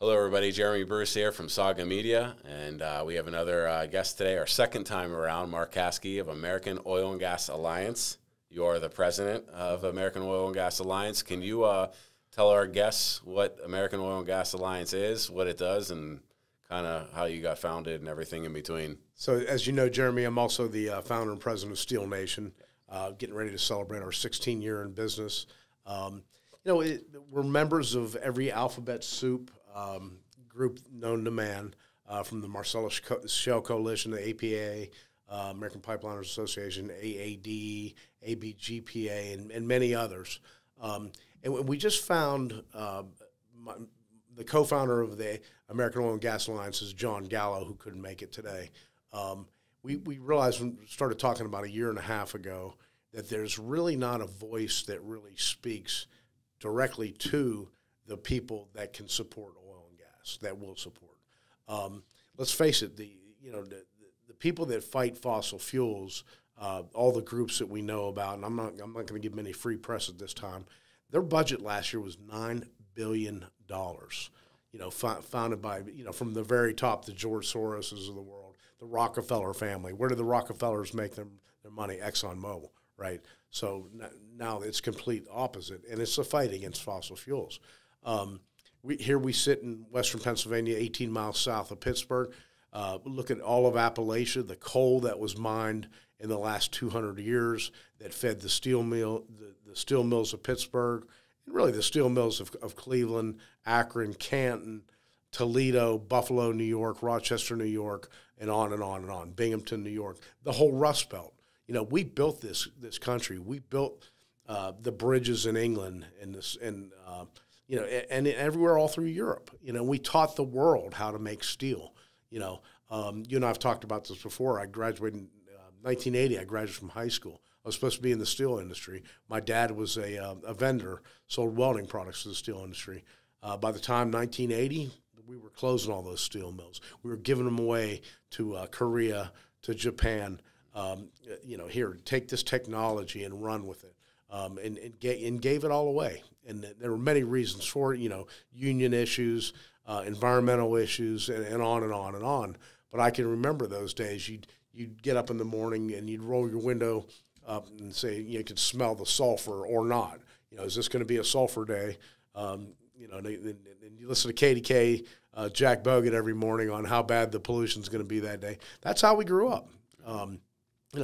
Hello, everybody. Jeremy Bruce here from Saga Media, and we have another guest today, our second time around, Mark Caskey of American Oil and Gas Alliance. You are the president of American Oil and Gas Alliance. Can you tell our guests what American Oil and Gas Alliance is, what it does, and kind of how you got founded and everything in between? So, as you know, Jeremy, I'm also the founder and president of Steel Nation, getting ready to celebrate our 16th year in business. We're members of every alphabet soup group known to man, from the Marcellus Shale Coalition, the APA, American Pipeliners Association, AAD, ABGPA, and many others. And we just found the co-founder of the American Oil and Gas Alliance is John Gallo, who couldn't make it today. We realized when we started talking about a year and a half ago that there's really not a voice that really speaks directly to the people that can support oil and gas, that will support. Let's face it, the people that fight fossil fuels, all the groups that we know about, and I'm not going to give them any free press at this time. Their budget last year was $9 billion. Founded by from the very top, the George Soroses of the world, the Rockefeller family. Where do the Rockefellers make their money? ExxonMobil, right? So now it's complete opposite, and it's a fight against fossil fuels. We sit in western Pennsylvania, 18 miles south of Pittsburgh. Look at all of Appalachia, the coal that was mined in the last 200 years that fed the steel mills of Pittsburgh, and really the steel mills of Cleveland, Akron, Canton, Toledo, Buffalo, New York, Rochester, New York, and on and on and on, Binghamton, New York, the whole Rust Belt. We built this country. We built the bridges in England and everywhere all through Europe. We taught the world how to make steel. You and I have talked about this before. I graduated in 1980. I graduated from high school. I was supposed to be in the steel industry. My dad was a vendor, sold welding products to the steel industry. By the time 1980, we were closing all those steel mills. We were giving them away to Korea, to Japan. Here, take this technology and run with it, and gave it all away. And there were many reasons for it, union issues, environmental issues, and on and on and on. But I can remember those days. You'd get up in the morning and you'd roll your window up and say you could smell the sulfur or not. Is this going to be a sulfur day? And you listen to KDK, Jack Bogut every morning on how bad the pollution is going to be that day. That's how we grew up.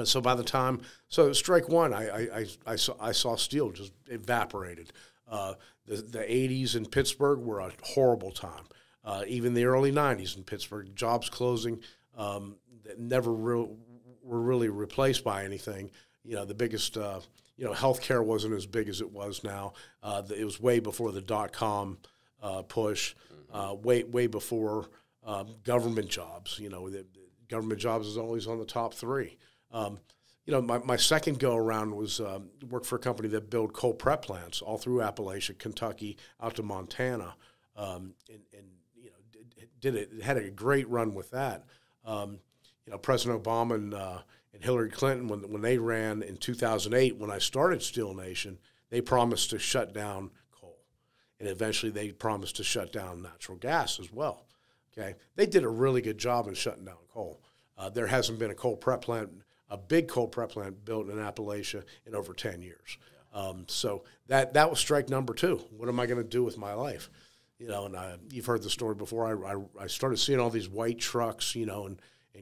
So by the time, strike one, I saw steel just evaporated. The 80s in Pittsburgh were a horrible time. Even the early 90s in Pittsburgh, jobs closing that never were really replaced by anything. The biggest, healthcare wasn't as big as it was now. It was way before the .com push, way before government jobs. The government jobs is always on the top three. My second go-around was work for a company that built coal prep plants all through Appalachia, Kentucky, out to Montana, had a great run with that. President Obama and Hillary Clinton, when they ran in 2008, when I started Steel Nation, they promised to shut down coal, and eventually they promised to shut down natural gas as well. Okay, they did a really good job in shutting down coal. There hasn't been a big coal prep plant built in Appalachia in over 10 years. So that was strike number two. What am I going to do with my life? And you've heard the story before. I started seeing all these white trucks, and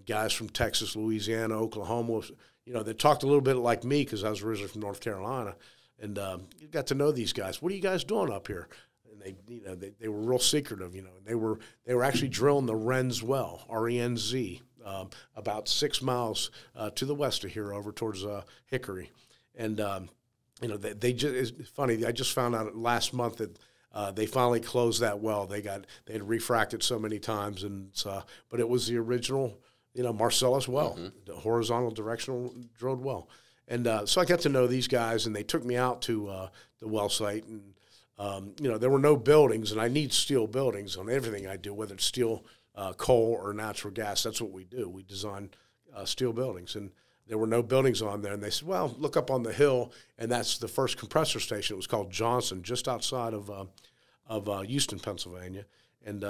guys from Texas, Louisiana, Oklahoma, that talked a little bit like me because I was originally from North Carolina, and you got to know these guys. What are you guys doing up here? And they were real secretive, and they were actually drilling the Renz well, RENZ. About 6 miles to the west of here, over towards Hickory, and they just, it's funny. I just found out last month that they finally closed that well. They had refracted so many times, but it was the original, Marcellus well, the horizontal directional drilled well, and so I got to know these guys, and they took me out to the well site, and there were no buildings, and I need steel buildings on everything I do, whether it's steel. Coal or natural gas, that's what we do. We design steel buildings. And there were no buildings on there. And they said, well, look up on the hill, and that's the first compressor station. It was called Johnson, just outside of Houston, Pennsylvania. And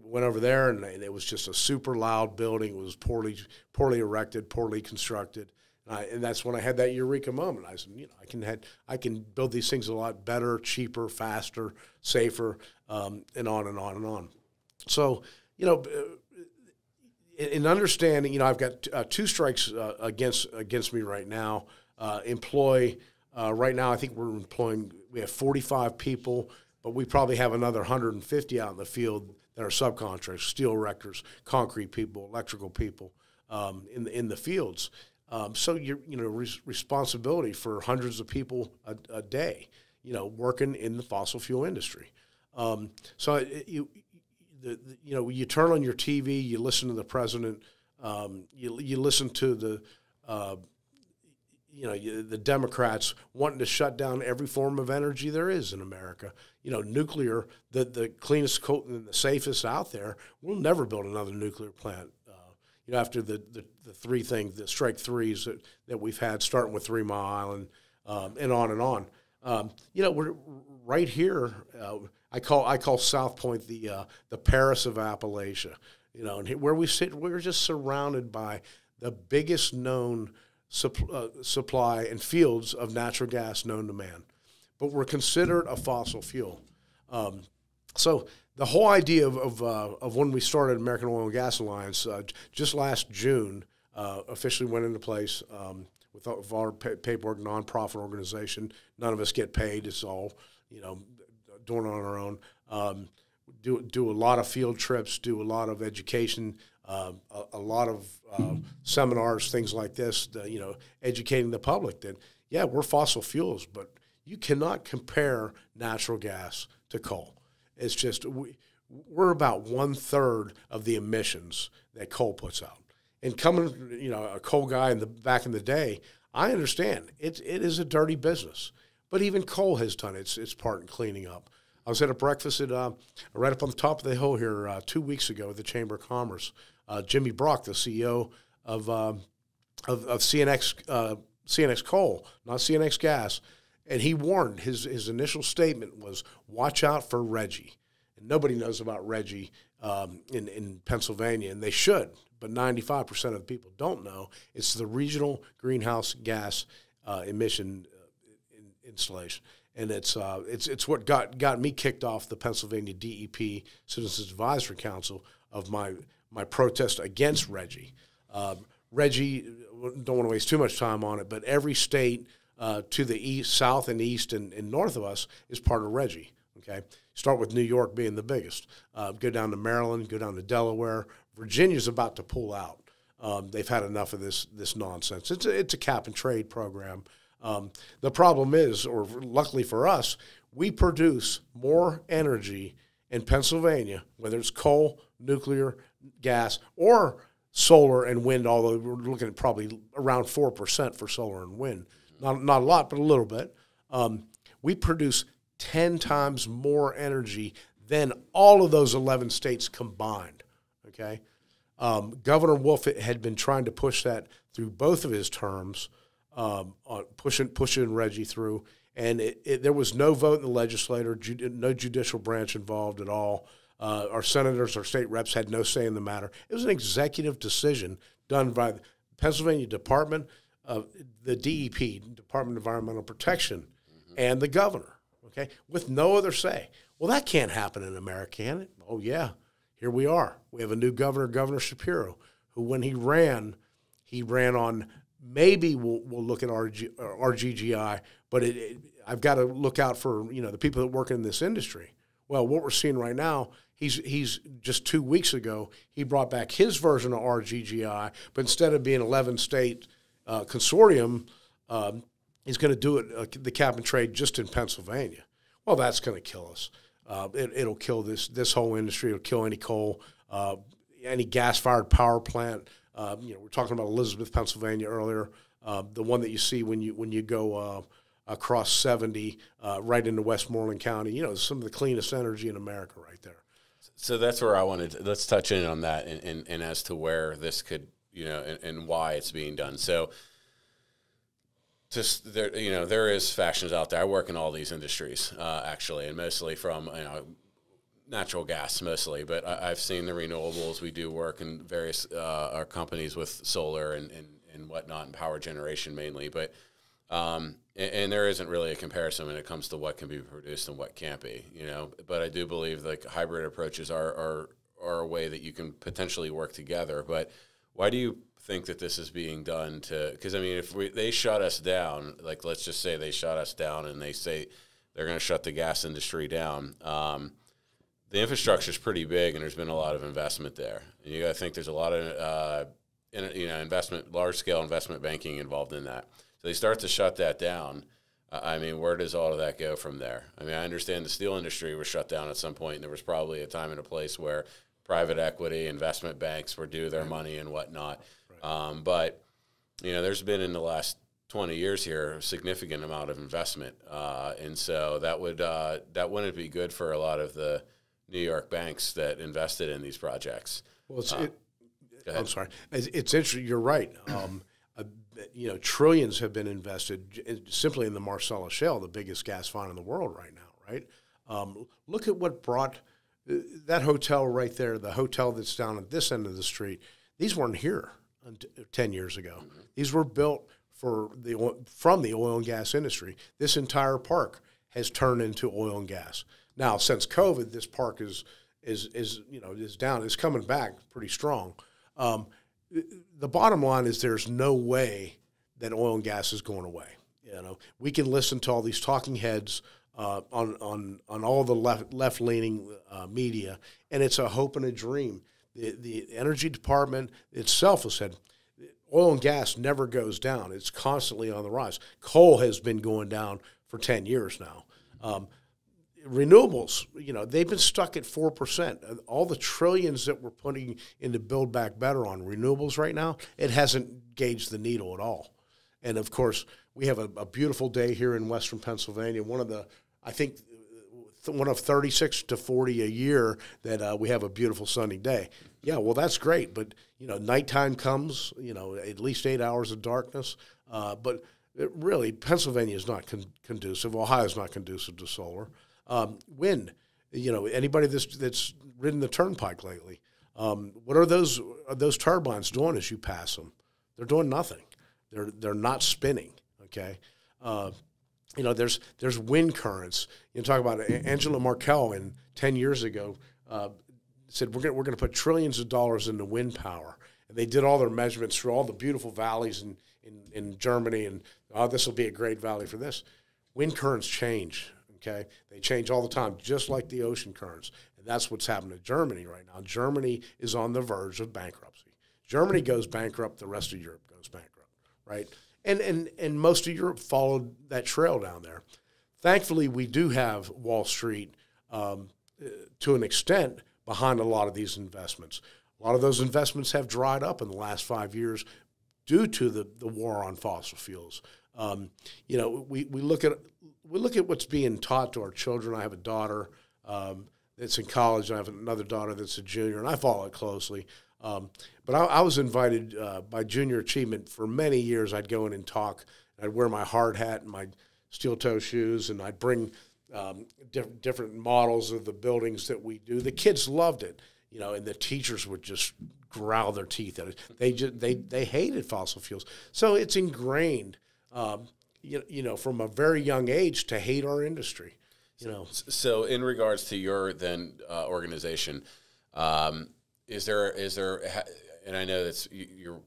went over there, and it was just a super loud building. It was poorly erected, poorly constructed. And that's when I had that eureka moment. I said, I can build these things a lot better, cheaper, faster, safer, and on and on and on. So, in understanding, I've got 2 strikes against me right now. Right now, I think we have 45 people, but we probably have another 150 out in the field that are subcontractors, steel erectors, concrete people, electrical people in the fields. So responsibility for hundreds of people a day, working in the fossil fuel industry. So you turn on your TV, you listen to the president, you listen to the Democrats wanting to shut down every form of energy there is in America. Nuclear, the cleanest and the safest out there. We'll never build another nuclear plant. After the strike threes that we've had, starting with 3 Mile Island, and on and on. We're right here. I call South Point the Paris of Appalachia. And where we sit, we're just surrounded by the biggest known supply and fields of natural gas known to man, but we're considered a fossil fuel. So the whole idea of when we started American Oil and Gas Alliance, just last June, officially went into place with our paperwork, nonprofit organization. None of us get paid. It's all, doing it on our own. Do a lot of field trips, do a lot of education, a lot of seminars, things like this, educating the public that, yeah, we're fossil fuels, but you cannot compare natural gas to coal. It's just we're about 1/3 of the emissions that coal puts out. And coming, a coal guy back in the day, I understand it is a dirty business, but even coal has done its part in cleaning up. I was at a breakfast right up on the top of the hill here 2 weeks ago at the Chamber of Commerce. Jimmy Brock, the CEO of CNX Coal, not CNX Gas, and he warned, his initial statement was, watch out for Reggie. And nobody knows about Reggie in Pennsylvania, and they should, but 95% of the people don't know. It's the regional greenhouse gas emission installation. And it's what got me kicked off the Pennsylvania DEP Citizens Advisory Council of my protest against Reggie. Reggie, don't want to waste too much time on it, but every state to the east, south and east and north of us is part of Reggie. Okay, start with New York being the biggest. Go down to Maryland, go down to Delaware. Virginia's about to pull out. They've had enough of this nonsense. It's a cap and trade program. The problem is, or luckily for us, we produce more energy in Pennsylvania, whether it's coal, nuclear, gas, or solar and wind, although we're looking at probably around 4% for solar and wind. Not a lot, but a little bit. We produce 10 times more energy than all of those 11 states combined, okay? Governor Wolf had been trying to push that through both of his terms, pushing Reggie through, and there was no vote in the legislature, no judicial branch involved at all. Our senators, our state reps had no say in the matter. It was an executive decision done by the Pennsylvania Department of the DEP, Department of Environmental Protection, and the governor, okay, with no other say. Well, that can't happen in America, can it? Oh, yeah. Here we are. We have a new governor, Governor Shapiro, who when he ran on maybe we'll look at RGGI, but I've got to look out for the people that work in this industry. Well, what we're seeing right now, he's just 2 weeks ago, he brought back his version of RGGI, but instead of being 11-state consortium, he's going to do it, the cap and trade, just in Pennsylvania. Well, that's going to kill us. It'll kill this whole industry. It'll kill any coal, any gas-fired power plant. We're talking about Elizabeth, Pennsylvania earlier, the one that you see when you go across 70 right into Westmoreland County. Some of the cleanest energy in America right there. So that's where I wanted to, let's touch in on that and as to where this could, and why it's being done. So just there, there is factions out there. I work in all these industries, actually, and mostly from, natural gas mostly, but I've seen the renewables. We do work in various our companies with solar and whatnot, and power generation mainly. But and there isn't really a comparison when it comes to what can be produced and what can't be, you know. But I do believe like hybrid approaches are a way that you can potentially work together. But why do you think that this is being done to? Because I mean, if they shut us down, like let's just say they shut us down and they say they're going to shut the gas industry down. The infrastructure is pretty big, and there's been a lot of investment there. And you got to think there's a lot of investment, large scale investment banking involved in that. So they start to shut that down. I mean, where does all of that go from there? I mean, I understand the steel industry was shut down at some point, and there was probably a time and a place where private equity, investment banks were due their money and whatnot. Right. But, you know, there's been in the last 20 years here a significant amount of investment. And so that wouldn't be good for a lot of the New York banks that invested in these projects. Well, I'm sorry. It's interesting. You're right. You know, trillions have been invested simply in the Marcellus Shale, the biggest gas find in the world right now, right? Look at what brought that hotel right there, the hotel that's down at this end of the street. These weren't here 10 years ago. Mm-hmm. These were built from the oil and gas industry. This entire park has turned into oil and gas. Now, since COVID, this park is down. It's coming back pretty strong. The bottom line is there's no way that oil and gas is going away. You know, we can listen to all these talking heads on all the left leaning media, and it's a hope and a dream. The Energy Department itself has said oil and gas never goes down. It's constantly on the rise. Coal has been going down for 10 years now. Renewables, you know, they've been stuck at 4%. All the trillions that we're putting into Build Back Better on renewables right now, it hasn't gauged the needle at all. And, of course, we have a beautiful day here in western Pennsylvania, one of 36 to 40 a year that we have a beautiful sunny day. Yeah, well, that's great. But, you know, nighttime comes, you know, at least 8 hours of darkness. But really, Pennsylvania is not conducive. Ohio is not conducive to solar. Wind, you know, anybody that's ridden the turnpike lately, what are those turbines doing as you pass them? They're doing nothing. They're not spinning. Okay, you know, there's wind currents. You talk about Angela Merkel 10 years ago said we're going to put trillions of dollars into wind power, and they did all their measurements through all the beautiful valleys in Germany, and this will be a great valley for this. Wind currents change. Okay, they change all the time, just like the ocean currents, and that's what's happening to Germany right now. Germany is on the verge of bankruptcy. Germany goes bankrupt, the rest of Europe goes bankrupt, right? And most of Europe followed that trail down there. Thankfully, we do have Wall Street to an extent behind a lot of these investments. A lot of those investments have dried up in the last 5 years due to the war on fossil fuels. You know, we look at what's being taught to our children. I have a daughter that's in college. I have another daughter that's a junior, and I follow it closely. But I was invited by Junior Achievement for many years. I'd go in and talk. I'd wear my hard hat and my steel-toe shoes, and I'd bring different models of the buildings that we do. The kids loved it, you know, and the teachers would just growl their teeth at it. They hated fossil fuels. So it's ingrained, you know, from a very young age to hate our industry. You know. So in regards to your then organization, is there, and I know that you're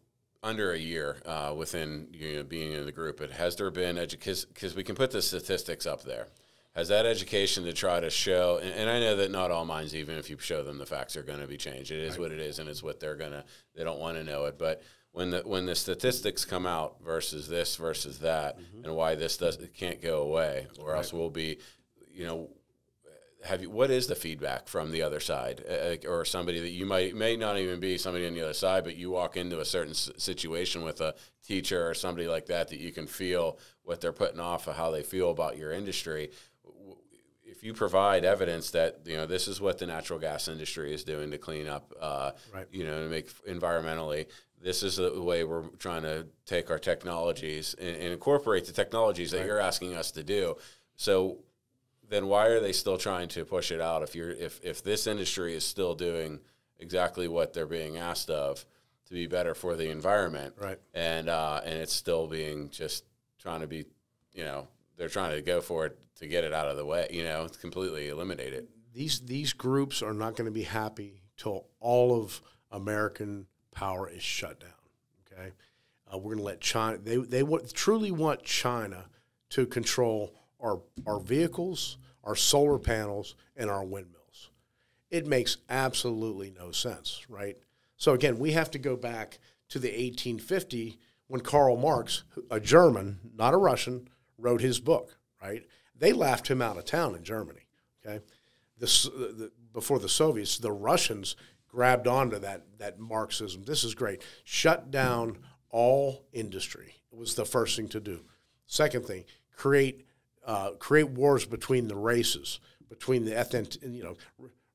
under a year within being in the group, but has there been because we can put the statistics up there. Has that education to try to show, and I know that not all minds, even if you show them the facts, are going to be changed. It is right. What it is, and it's what they don't want to know it. But when the statistics come out versus this versus that, mm-hmm. and why this can't go away, or right. else we'll be, you know, what is the feedback from the other side, or somebody that you may not even be somebody on the other side, but you walk into a certain situation with a teacher or somebody like that you can feel what they're putting off of how they feel about your industry. If you provide evidence that, you know, this is what the natural gas industry is doing to clean up, right. you know, to make environmentally, this is the way we're trying to take our technologies and incorporate the technologies that right. you're asking us to do. So then why are they still trying to push it out? If this industry is still doing exactly what they're being asked of to be better for the environment, right? And it's still being just trying to be, they're trying to go for it to get it out of the way, completely eliminate it. These groups are not going to be happy till all of American power is shut down. Okay, we're going to let China. They truly want China to control our vehicles, our solar panels, and our windmills. It makes absolutely no sense, right? So again, we have to go back to the 1850 when Karl Marx, a German, not a Russian, wrote his book, right? They laughed him out of town in Germany, okay? Before the Soviets, the Russians grabbed onto that Marxism. This is great. Shut down all industry. It was the first thing to do. Second thing, create wars between the races, between the ethnic.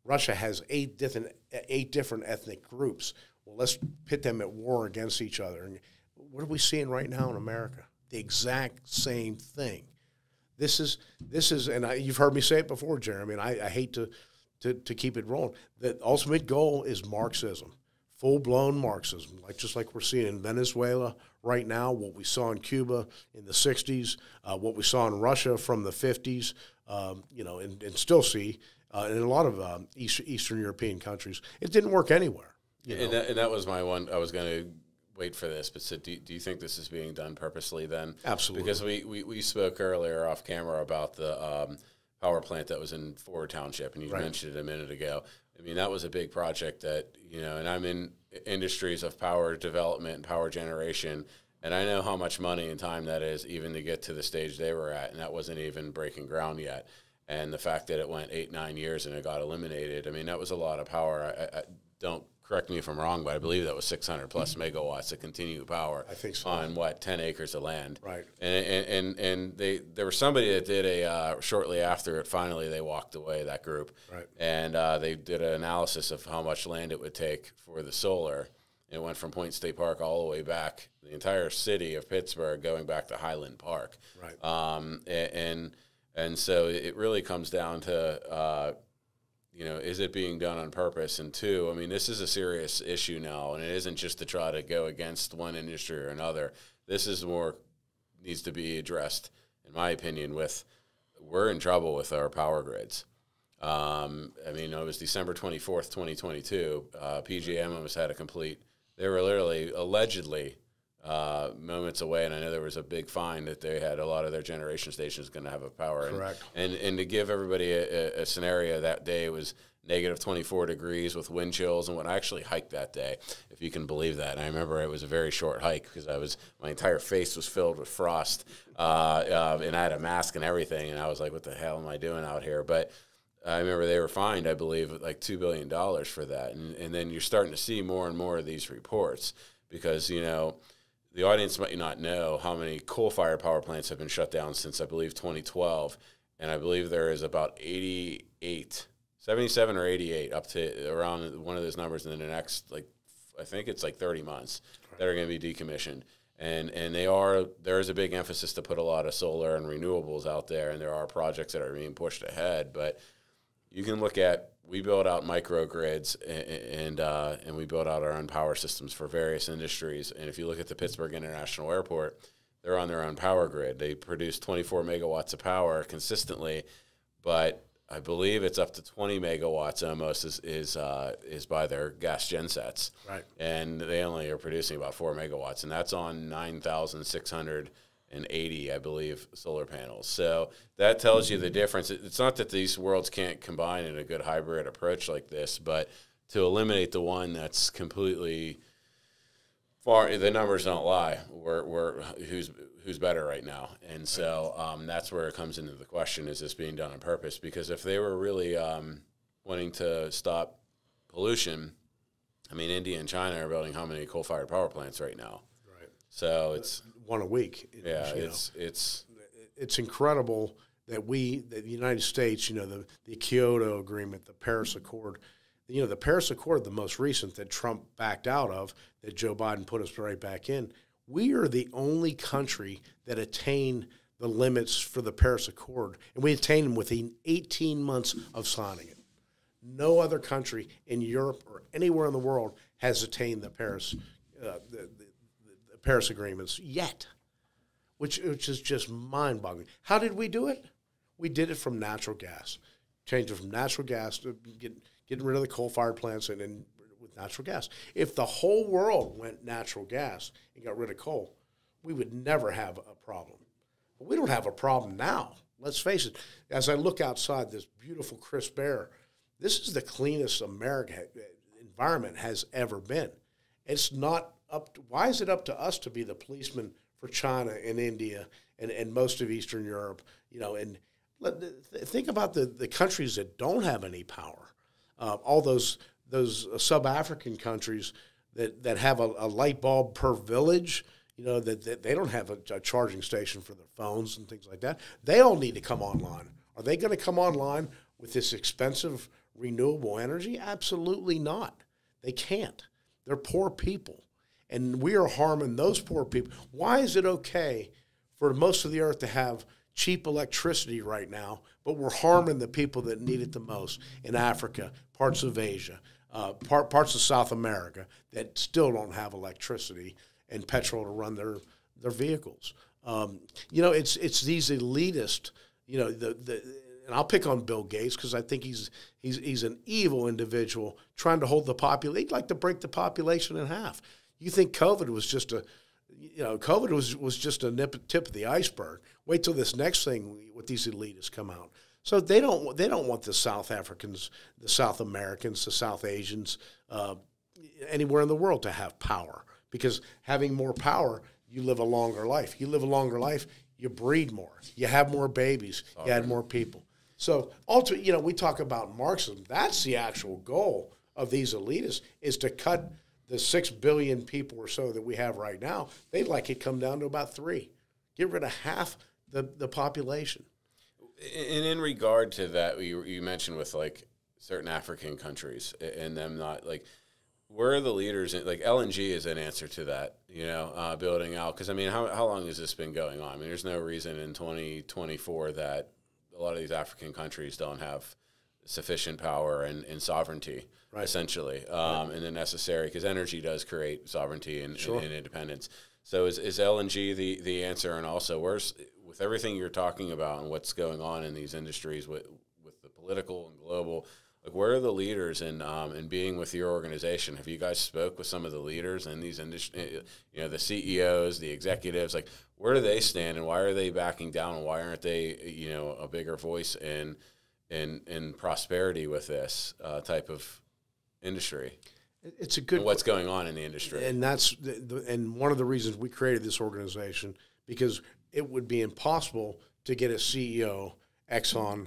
Russia has eight different ethnic groups. Well, let's pit them at war against each other. And what are we seeing right now in America? The exact same thing. This is, and you've heard me say it before, Jeremy, and I hate to keep it rolling. The ultimate goal is Marxism, full-blown Marxism, just like we're seeing in Venezuela right now, what we saw in Cuba in the 60s, what we saw in Russia from the 50s, and still see in a lot of Eastern European countries. It didn't work anywhere. And that was my one. I was going to wait for this, but so do you think this is being done purposely then? Absolutely. Because we spoke earlier off camera about the power plant that was in Ford Township, and you mentioned it a minute ago. I mean, that was a big project that, and I'm in industries of power development and power generation, and I know how much money and time that is even to get to the stage they were at, and that wasn't even breaking ground yet. And the fact that it went 8-9 years and it got eliminated, I mean, that was a lot of power. I don't correct me if I'm wrong, but I believe that was 600 plus megawatts of continued power. I think so. On 10 acres of land. Right. And there was somebody that did shortly after it, finally they walked away, that group. Right. And they did an analysis of how much land it would take for the solar. It went from Point State Park all the way back, the entire city of Pittsburgh, going back to Highland Park. Right. And so it really comes down to, is it being done on purpose? And two, I mean, this is a serious issue now, and it isn't just to try to go against one industry or another. This is needs to be addressed, in my opinion, we're in trouble with our power grids. I mean, it was December 24th, 2022. PJM almost had they were literally, allegedly, moments away, and I know there was a big fine that they had a lot of their generation stations going to have a power. Correct. And to give everybody a scenario, that day it was negative 24 degrees with wind chills, and when I actually hiked that day, if you can believe that. And I remember it was a very short hike because my entire face was filled with frost, and I had a mask and everything, and I was like, what the hell am I doing out here? But I remember they were fined, I believe, like $2 billion for that. And then you're starting to see more and more of these reports because, the audience might not know how many coal-fired power plants have been shut down since, I believe, 2012. And I believe there is about 77 or 88, up to around one of those numbers in the next, I think it's 30 months that are going to be decommissioned. And there is a big emphasis to put a lot of solar and renewables out there, and there are projects that are being pushed ahead. But you can look at, we build out microgrids and we build out our own power systems for various industries. And if you look at the Pittsburgh International Airport, they're on their own power grid. They produce 24 megawatts of power consistently, but I believe it's up to 20 megawatts almost is by their gas gensets. Right. And they only are producing about 4 megawatts, and that's on 9,680, I believe, solar panels. So that tells you the difference. It's not that these worlds can't combine in a good hybrid approach like this, but to eliminate the one that's completely far, the numbers don't lie. Who's better right now? And so that's where it comes into the question: is this being done on purpose? Because if they were really wanting to stop pollution, I mean, India and China are building how many coal-fired power plants right now? Right. So it's one a week. It's incredible that the United States, the Kyoto Agreement, the Paris Accord, the Paris Accord, the most recent that Trump backed out of, that Joe Biden put us right back in. We are the only country that attained the limits for the Paris Accord, and we attained them within 18 months of signing it. No other country in Europe or anywhere in the world has attained the Paris Paris agreements yet, which is just mind-boggling. How did we do it? We did it from natural gas. Changed it from natural gas to getting rid of the coal-fired plants and then with natural gas. If the whole world went natural gas and got rid of coal, we would never have a problem. But we don't have a problem now. Let's face it. As I look outside this beautiful, crisp air, this is the cleanest America environment has ever been. It's not up to, why is it up to us to be the policeman for China and India and most of Eastern Europe? You know, and think about the countries that don't have any power. All those sub-African countries that have a light bulb per village, you know, that they don't have a charging station for their phones and things like that. They all need to come online. Are they going to come online with this expensive renewable energy? Absolutely not. They can't. They're poor people, and we are harming those poor people. Why is it okay for most of the earth to have cheap electricity right now, but we're harming the people that need it the most in Africa, parts of Asia, parts of South America that still don't have electricity and petrol to run their vehicles? You know, it's these elitist, you know, and I'll pick on Bill Gates because I think he's an evil individual trying to hold the population. He'd like to break the population in half. You think COVID was just a tip of the iceberg. Wait till this next thing with these elitists come out. So they don't want the South Africans, the South Americans, the South Asians, anywhere in the world to have power, because having more power, you live a longer life. You live a longer life, you breed more, you have more babies, you add more people. So ultimately, you know, we talk about Marxism. That's the actual goal of these elitists, is to cut the 6 billion people or so that we have right now. They'd like it come down to about 3. Get rid of half the population. And in regard to that, you mentioned with like certain African countries and them not like, where are the leaders? Like LNG is an answer to that, you know, building out. Because, I mean, how long has this been going on? I mean, there's no reason in 2024 that a lot of these African countries don't have sufficient power and sovereignty, right, essentially, and the necessary, because energy does create sovereignty and independence. So is LNG the answer? And also, with everything you're talking about and what's going on in these industries with the political and global, like, where are the leaders in being with your organization? Have you guys spoke with some of the leaders in these industries, you know, the CEOs, the executives? Like, where do they stand, and why are they backing down, and why aren't they, you know, a bigger voice in prosperity with this type of industry? It's a good. And what's going on in the industry, and that's and one of the reasons we created this organization, because it would be impossible to get a CEO, Exxon,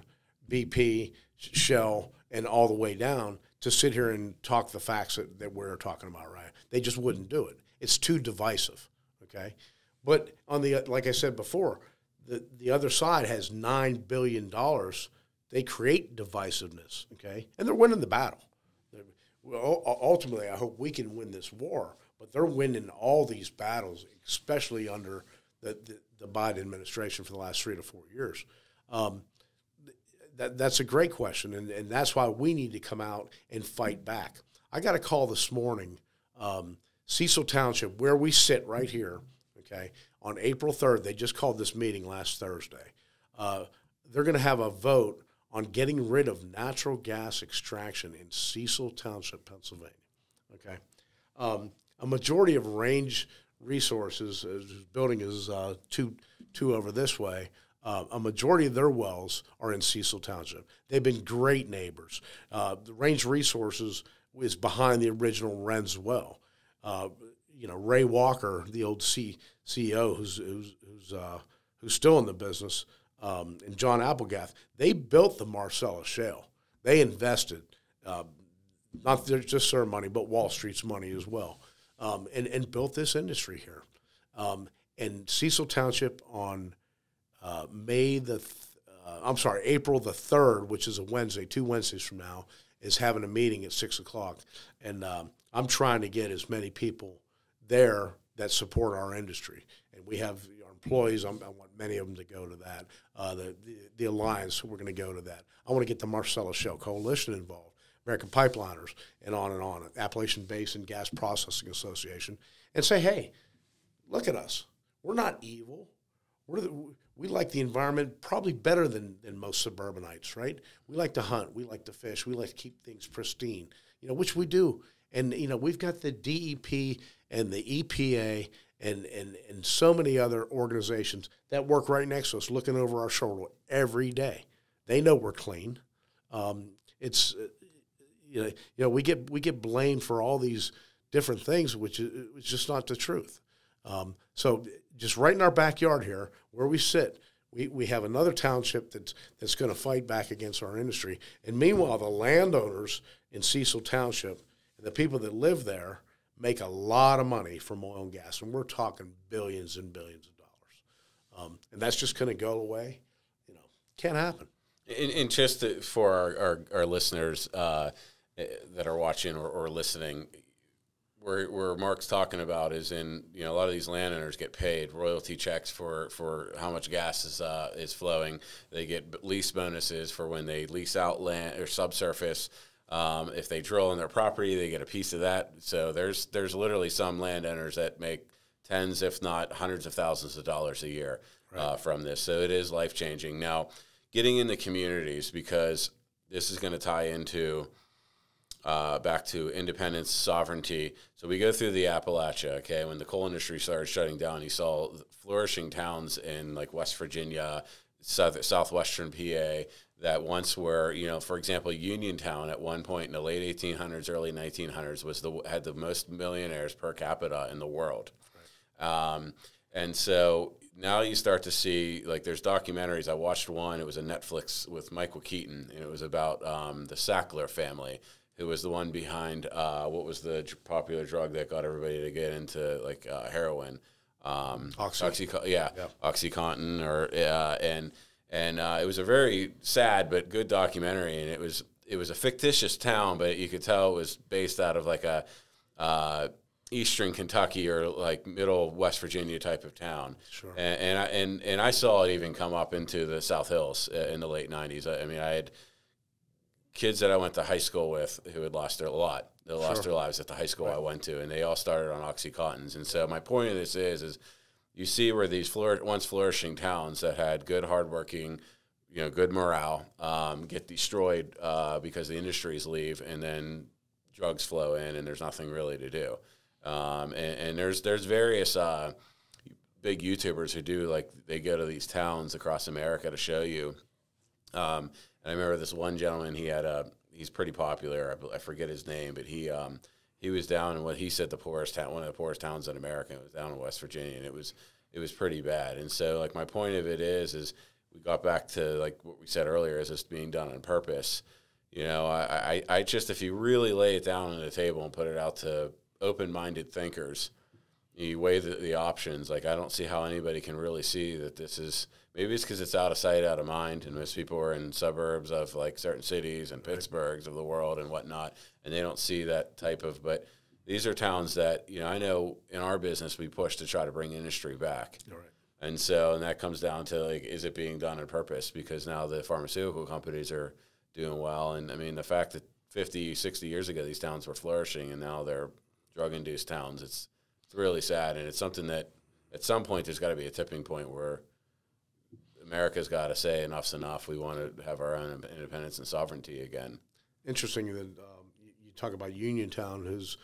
BP, Shell, and all the way down to sit here and talk the facts that we're talking about, right? They just wouldn't do it. It's too divisive, okay? But on the, like I said before, the other side has $9 billion. They create divisiveness, okay? And they're winning the battle. Ultimately, I hope we can win this war, but they're winning all these battles, especially under the Biden administration for the last 3 to 4 years. That's a great question, and that's why we need to come out and fight back. I got a call this morning, Cecil Township, where we sit right here, okay, on April 3rd. They just called this meeting last Thursday. They're going to have a vote on getting rid of natural gas extraction in Cecil Township, Pennsylvania, okay? A majority of Range Resources, building is two over this way, a majority of their wells are in Cecil Township. They've been great neighbors. The Range Resources is behind the original Wren's well. You know, Ray Walker, the old CEO, who's still in the business, and John Applegath, they built the Marcellus Shale. They invested, not just their money, but Wall Street's money as well, and built this industry here. And Cecil Township on April the 3rd, which is a Wednesday, 2 Wednesdays from now, is having a meeting at 6 o'clock. And I'm trying to get as many people there that support our industry. And we have our employees, I want many of them to go to that. The Alliance, we're going to go to that. I want to get the Marcellus Shale Coalition involved, American Pipeliners, and on, Appalachian Basin Gas Processing Association, and say, hey, look at us. We're not evil. We like the environment probably better than most suburbanites, right? We like to hunt. We like to fish. We like to keep things pristine, which we do. And, we've got the DEP and the EPA and so many other organizations that work right next to us, looking over our shoulder every day. They know we're clean. We get blamed for all these different things, which is just not the truth. So just right in our backyard here, where we sit, we have another township that's going to fight back against our industry. And meanwhile, the landowners in Cecil Township and the people that live there make a lot of money from oil and gas, and we're talking billions and billions of dollars. And that's just going to go away. Can't happen. And just for our listeners that are watching or listening, where Mark's talking about is in, a lot of these landowners get paid royalty checks for how much gas is flowing. They get lease bonuses for when they lease out land or subsurface. If they drill on their property, they get a piece of that. So there's literally some landowners that make tens, if not hundreds of thousands of dollars a year from this. So it is life-changing. Now, getting in the communities, because this is going to tie into back to independence, sovereignty. So we go through the Appalachia, okay? When the coal industry started shutting down, you saw flourishing towns in like West Virginia, southwestern PA, that once were, for example, Uniontown at one point in the late 1800s, early 1900s had the most millionaires per capita in the world. Right. And so now you start to see, like, there's documentaries. I watched one. It was a Netflix with Michael Keaton, and it was about the Sackler family, who was the one behind what was the popular drug that got everybody to get into, like, heroin. Oxycontin, and it was a very sad but good documentary, and it was a fictitious town, but you could tell it was based out of like a eastern Kentucky or like middle West Virginia type of town. Sure. And I saw it even come up into the South Hills in the late 90s. I mean, I had kids that I went to high school with who had lost their lives at the high school I went to, and they all started on Oxycontins. And so my point of this is you see where these once flourishing towns that had good, hardworking, good morale get destroyed because the industries leave, and then drugs flow in, and there's nothing really to do. And there's various big YouTubers who do, like, they go to these towns across America to show you. And I remember this one gentleman. He's pretty popular. I forget his name, but he was down in what he said one of the poorest towns in America. It was down in West Virginia, and it was pretty bad. And so, like, my point of it is we got back to, like, what we said earlier, is this being done on purpose. I just, if you really lay it down on the table and put it out to open-minded thinkers, you weigh the options. Like, I don't see how anybody can really see that this is, maybe it's because it's out of sight, out of mind, and most people are in suburbs of, like, certain cities and Pittsburghs of the world and whatnot, and they don't see that type of, but these are towns that, I know in our business we push to try to bring industry back. All right. And that comes down to, like, is it being done on purpose? Because now the pharmaceutical companies are doing well. And, I mean, the fact that 50, 60 years ago these towns were flourishing and now they're drug-induced towns, it's really sad. And it's something that at some point there's got to be a tipping point where America's got to say enough's enough. We want to have our own independence and sovereignty again. Interesting that you talk about Uniontown, who's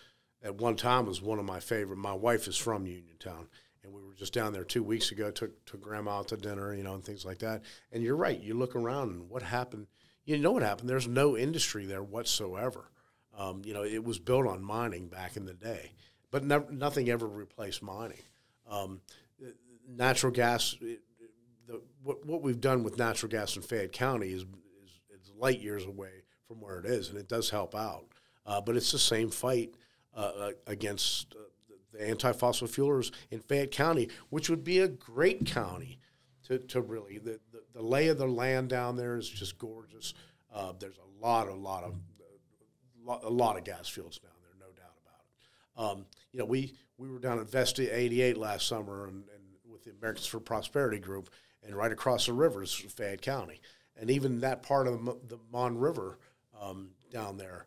at one time was one of my favorite. My wife is from Uniontown, and we were just down there 2 weeks ago, took Grandma out to dinner, and things like that. And you're right. You look around, and what happened? You know what happened? There's no industry there whatsoever. It was built on mining back in the day, but nothing ever replaced mining. Natural gas, what we've done with natural gas in Fayette County is light years away from where it is, and it does help out. But it's the same fight against the anti-fossil fuelers in Fayette County, which would be a great county to really, the lay of the land down there is just gorgeous. There's a lot of gas fields down there, no doubt about it. We were down at Vesta 88 last summer and with with the Americans for Prosperity group, and right across the river is Fayette County. And even that part of the Mon River down there,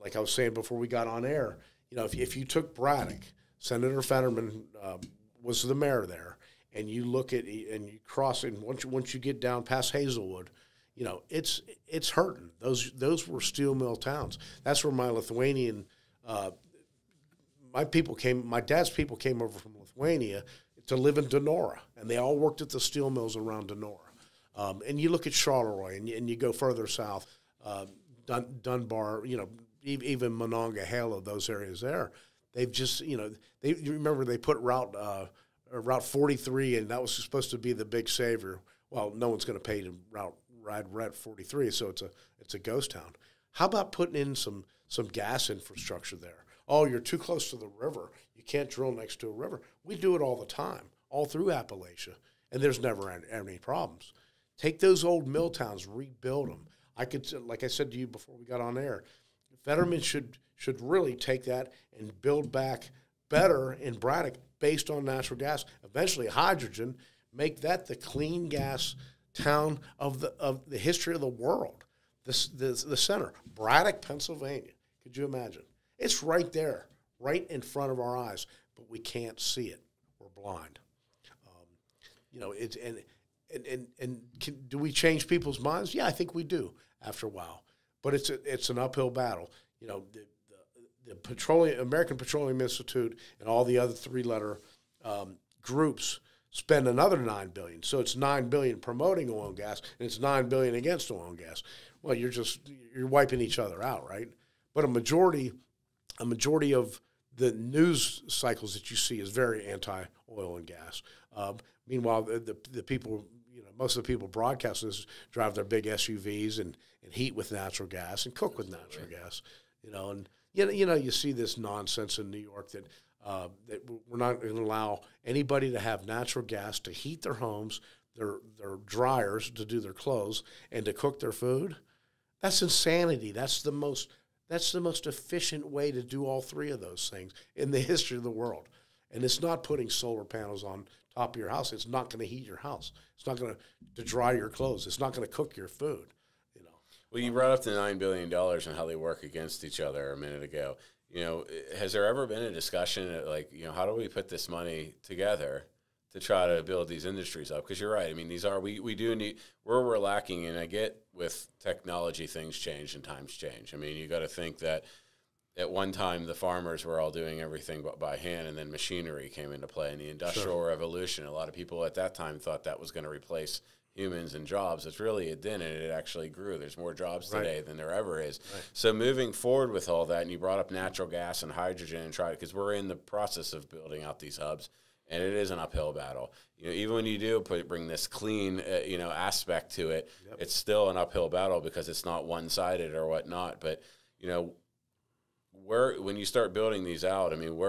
like I was saying before we got on air, if you took Braddock, Senator Fetterman was the mayor there, and you look at and you cross it, and once you get down past Hazelwood, it's hurting. Those were steel mill towns. That's where my Lithuanian my dad's people came over from Lithuania to live in Donora, and they all worked at the steel mills around Donora. And you look at Charleroi, and you go further south, Dunbar, even Monongahela, those areas there. They've just, you remember they put Route 43, and that was supposed to be the big savior. Well, no one's going to pay to ride Route 43, so it's a ghost town. How about putting in some gas infrastructure there? Oh, you're too close to the river. You can't drill next to a river. We do it all the time, all through Appalachia, and there's never any problems. Take those old mill towns, rebuild them. Like I said to you before we got on air, Fetterman should really take that and build back better in Braddock based on natural gas, eventually hydrogen, make that the clean gas town of the history of the world, the center, Braddock, Pennsylvania. Could you imagine? It's right there, right in front of our eyes, but we can't see it. We're blind. Do we change people's minds? Yeah, I think we do after a while, but it's an uphill battle. The American Petroleum Institute and all the other three-letter groups spend another $9 billion. So it's $9 billion promoting oil and gas, and it's $9 billion against oil and gas. Well, you're wiping each other out, right? But a majority of the news cycles that you see is very anti-oil and gas. Meanwhile, the people, most of the people broadcasting this drive their big SUVs and heat with natural gas and cook with natural gas. You see this nonsense in New York that we're not going to allow anybody to have natural gas to heat their homes, their dryers to do their clothes, and to cook their food. That's insanity. That's the most efficient way to do all three of those things in the history of the world. And it's not putting solar panels on top of your house. It's not going to heat your house. It's not going to dry your clothes. It's not going to cook your food. Well, you brought up the $9 billion and how they work against each other a minute ago. Has there ever been a discussion how do we put this money together to try to build these industries up? Because you're right. I mean, we do need, where we're lacking, and I get with technology things change and times change. I mean, you got to think that at one time the farmers were all doing everything by hand, and then machinery came into play in the Industrial Revolution. A lot of people at that time thought that was going to replace humans and jobs. It didn't, and it actually grew. There's more jobs today than there ever is. Right. So moving forward with all that, and you brought up natural gas and hydrogen, and because we're in the process of building out these hubs, and it is an uphill battle. Even when you do bring this clean, aspect to it, it's still an uphill battle because it's not one-sided or whatnot. But when you start building these out, I mean,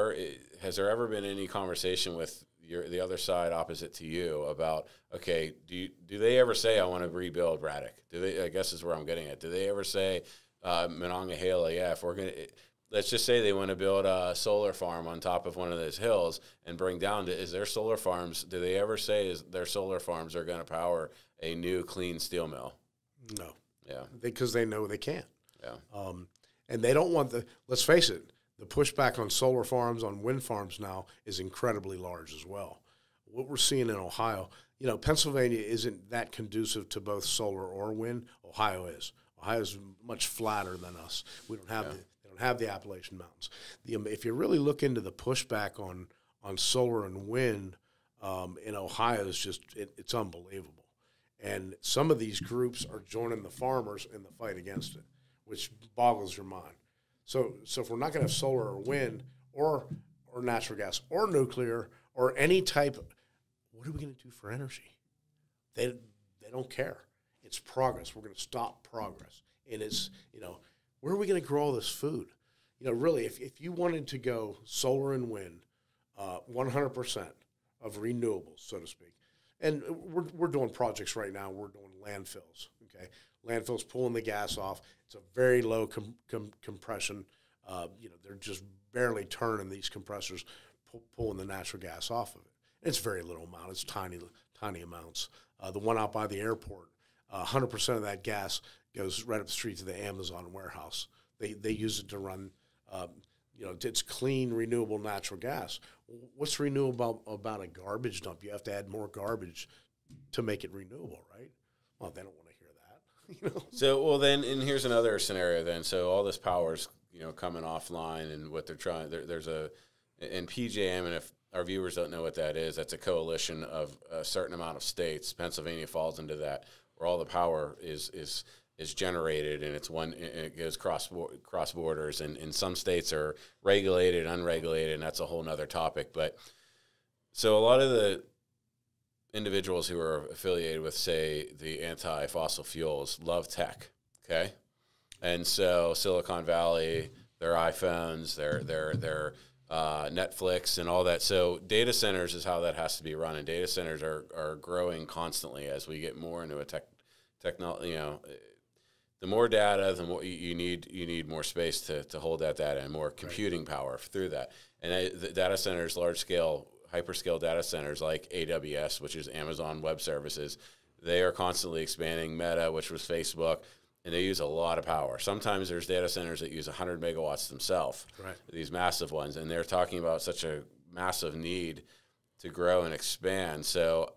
has there ever been any conversation with the other side opposite to you about, okay, do they ever say, I want to rebuild Braddock? Do they? I guess is where I'm getting at. Do they ever say, Monongahela, if we're going to, let's just say they want to build a solar farm on top of one of those hills and bring down is their solar farms, do they ever say their solar farms are going to power a new clean steel mill? No. Yeah. Because they know they can't. Yeah. And they don't want let's face it, the pushback on solar farms, on wind farms now is incredibly large as well. What we're seeing in Ohio, Pennsylvania isn't that conducive to both solar or wind. Ohio is. Ohio's much flatter than us. We don't have they don't have the Appalachian Mountains. If you really look into the pushback on solar and wind in Ohio, it's unbelievable. And some of these groups are joining the farmers in the fight against it, which boggles your mind. So if we're not going to have solar or wind or natural gas or nuclear or any type, what are we going to do for energy? They don't care. It's progress. We're going to stop progress. And it's, where are we going to grow all this food? Really, if you wanted to go solar and wind, 100% of renewables, so to speak, and we're doing projects right now. We're doing landfills, okay? Landfills pulling the gas off. It's a very low compression. They're just barely turning these compressors, pulling the natural gas off of it. It's very little amount. It's tiny amounts. The one out by the airport, 100% of that gas goes right up the street to the Amazon warehouse. They use it to run, it's clean, renewable natural gas. What's renewable about a garbage dump? You have to add more garbage to make it renewable, right? Well, they don't want to hear that. So, well, then, and here's another scenario then. So all this power's, coming offline, and what they're trying, there's in PJM, and if our viewers don't know what that is, that's a coalition of a certain amount of states. Pennsylvania falls into that, where all the power is generated, and it goes cross borders, and some states are regulated, unregulated, and that's a whole nother topic. But so a lot of the individuals who are affiliated with, say, the anti-fossil fuels love tech, okay? And so Silicon Valley, their iPhones, their Netflix and all that. So data centers is how that has to be run, and data centers are growing constantly as we get more into a technology. The more data, the more you need more space to hold that data, and more computing power through that. And the data centers, large scale, hyperscale data centers like AWS, which is Amazon Web Services, they are constantly expanding. Meta, which was Facebook, and they use a lot of power. Sometimes there's data centers that use 100 megawatts themselves, right? These massive ones, and they're talking about such a massive need to grow and expand. So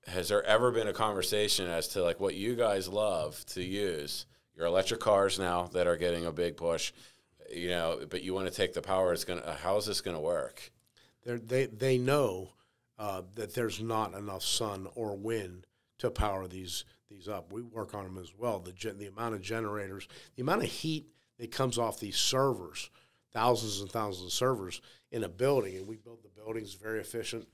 has there ever been a conversation as to like what you guys love to use, your electric cars now that are getting a big push, but you want to take the power, how is this going to work? They know that there's not enough sun or wind to power these up. We work on them as well. The amount of generators, the amount of heat that comes off these servers, thousands and thousands of servers in a building, and we build the buildings very efficient,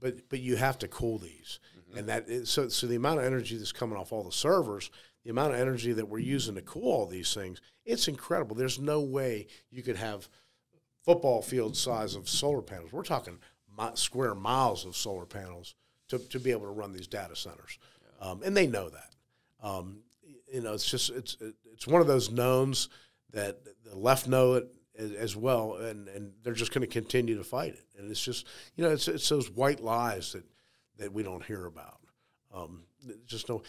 but you have to cool these. Mm-hmm. And that is, so the amount of energy that's coming off all the servers, the amount of energy that we're using to cool all these things, it's incredible. There's no way you could have football field size of solar panels. We're talking square miles of solar panels to be able to run these data centers. And they know that. It's one of those knowns that the left know it as well, and they're just going to continue to fight it. And it's just, it's those white lies that we don't hear about. Just no,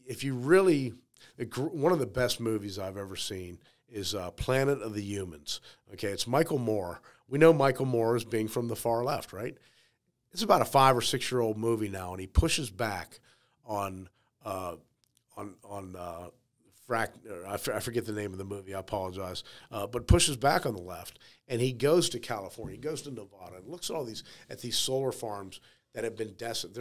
if you really, one of the best movies I've ever seen is Planet of the Humans. Okay, it's Michael Moore. We know Michael Moore as being from the far left, right? It's about a 5 or 6 year old movie now, and he pushes back on I forget the name of the movie. I apologize, but pushes back on the left, and he goes to California, he goes to Nevada, and looks at these solar farms that have been desolate.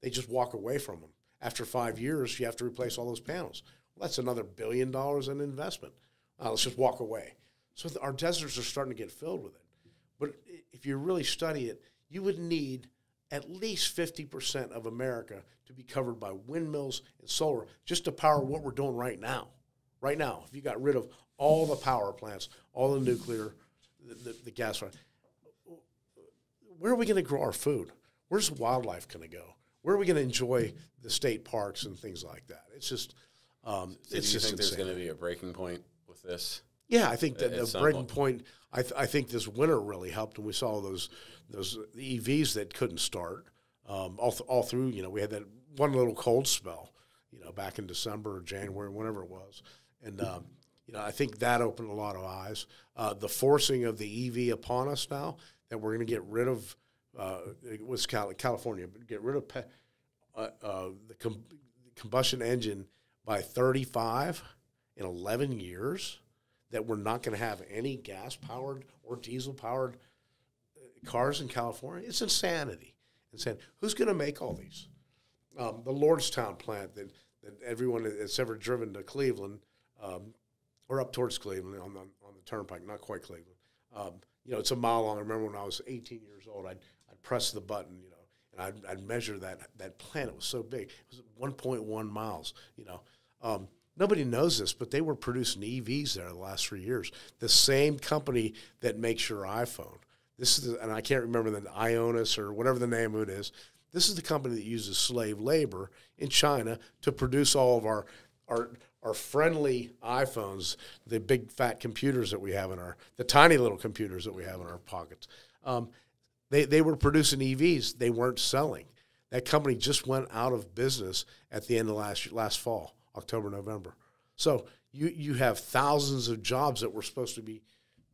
They just walk away from them. After 5 years, you have to replace all those panels. Well, that's another $1 billion in investment. Let's just walk away. So our deserts are starting to get filled with it. But if you really study it, you would need at least 50% of America to be covered by windmills and solar just to power what we're doing right now. Right now, if you got rid of all the power plants, all the nuclear, the gas, where are we going to grow our food? Where's wildlife going to go? Where are we going to enjoy the state parks and things like that? It's just, do you think there's going to be a breaking point with this? Yeah, I think that the breaking point. I think this winter really helped, and we saw those EVs that couldn't start all through. We had that one little cold spell, back in December or January, whenever it was, and I think that opened a lot of eyes. The forcing of the EV upon us now, that we're going to get rid of California, get rid of the combustion engine by 35 in 11 years. That we're not going to have any gas-powered or diesel-powered cars in California. It's insanity. Who's going to make all these? The Lordstown plant that everyone that's ever driven to Cleveland or up towards Cleveland on the turnpike, not quite Cleveland. It's a mile long. I remember when I was 18 years old, I'd press the button, and I'd measure that plant. It was so big. It was 1.1 miles, Nobody knows this, but they were producing EVs there the last 3 years. The same company that makes your iPhone. And I can't remember the Ionis or whatever the name of it is. This is the company that uses slave labor in China to produce all of our friendly iPhones, the big fat computers that we have the tiny little computers that we have in our pockets. They were producing EVs. They weren't selling. That company just went out of business at the end of last fall, October, November. So you have thousands of jobs that were supposed to be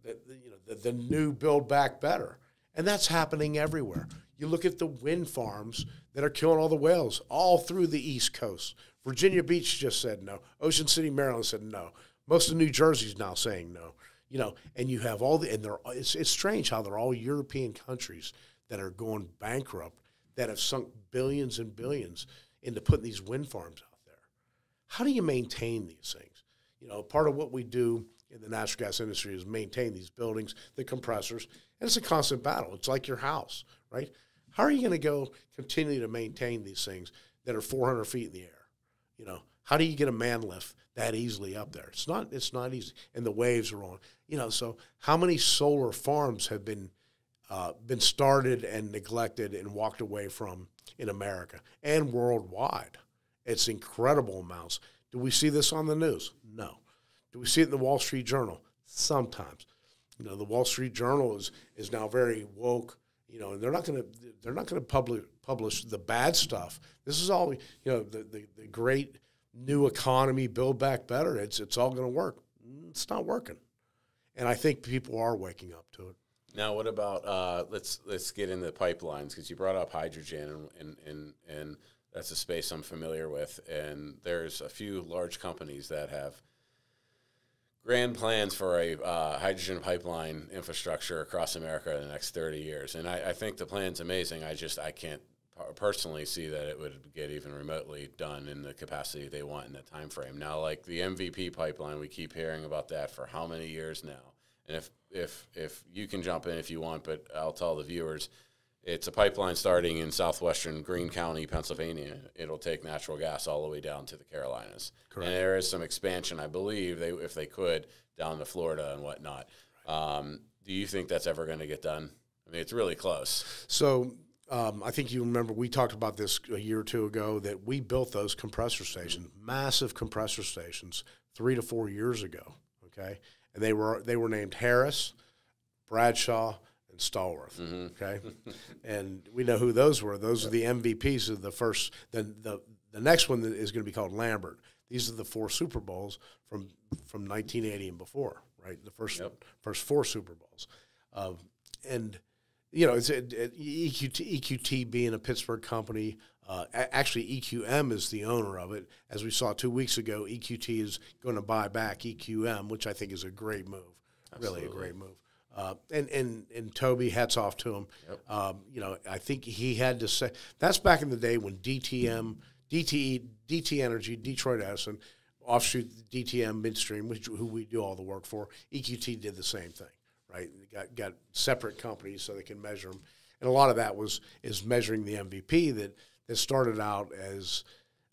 the new Build Back Better. And that's happening everywhere. You look at the wind farms that are killing all the whales all through the East Coast. Virginia Beach just said no. Ocean City, Maryland said no. Most of New Jersey's now saying no. And you have it's strange how they're all European countries that are going bankrupt, that have sunk billions and billions into putting these wind farms out there. How do you maintain these things? Part of what we do in the natural gas industry is maintain these buildings, the compressors, and it's a constant battle. It's like your house, right? How are you going to go continue to maintain these things that are 400 feet in the air? How do you get a man lift that easily up there? It's not easy, and the waves are on. So how many solar farms have been started and neglected and walked away from in America and worldwide? It's incredible amounts. Do we see this on the news? No. Do we see it in the Wall Street Journal? Sometimes. The Wall Street Journal is now very woke. And they're not going to publish the bad stuff. This is all the great new economy, Build Back Better. It's all going to work. It's not working, and I think people are waking up to it. Now, what about let's get into pipelines, because you brought up hydrogen, and that's a space I'm familiar with, and there's a few large companies that have grand plans for a hydrogen pipeline infrastructure across America in the next 30 years. And I think the plan's amazing. I can't personally see that it would get even remotely done in the capacity they want in the time frame. Now, like the MVP pipeline, we keep hearing about that for how many years now? And if you can jump in if you want, but I'll tell the viewers, it's a pipeline starting in southwestern Greene County, Pennsylvania. It'll take natural gas all the way down to the Carolinas. Correct. And there is some expansion, I believe, if they could, down to Florida and whatnot. Right. Do you think that's ever going to get done? I mean, it's really close. So I think you remember we talked about this a year or two ago, that we built those compressor stations, massive compressor stations, 3 to 4 years ago, okay? And they were named Harris, Bradshaw, and Stallworth, okay? And we know who those were. Those are the MVPs of the first. Then the next one is going to be called Lambert. These are the 4 Super Bowls from 1980 and before, right? The first 4 Super Bowls. And, it's EQT being a Pittsburgh company. Actually, EQM is the owner of it. As we saw 2 weeks ago, EQT is going to buy back EQM, which I think is a great move. Absolutely. Really a great move. And Toby, hats off to him. Yep. I think he had to say, that's back in the day when DT Energy, Detroit Edison, offshoot DTM Midstream, who we do all the work for. EQT did the same thing, right? Got separate companies so they can measure them, and a lot of that is measuring the MVP that started out as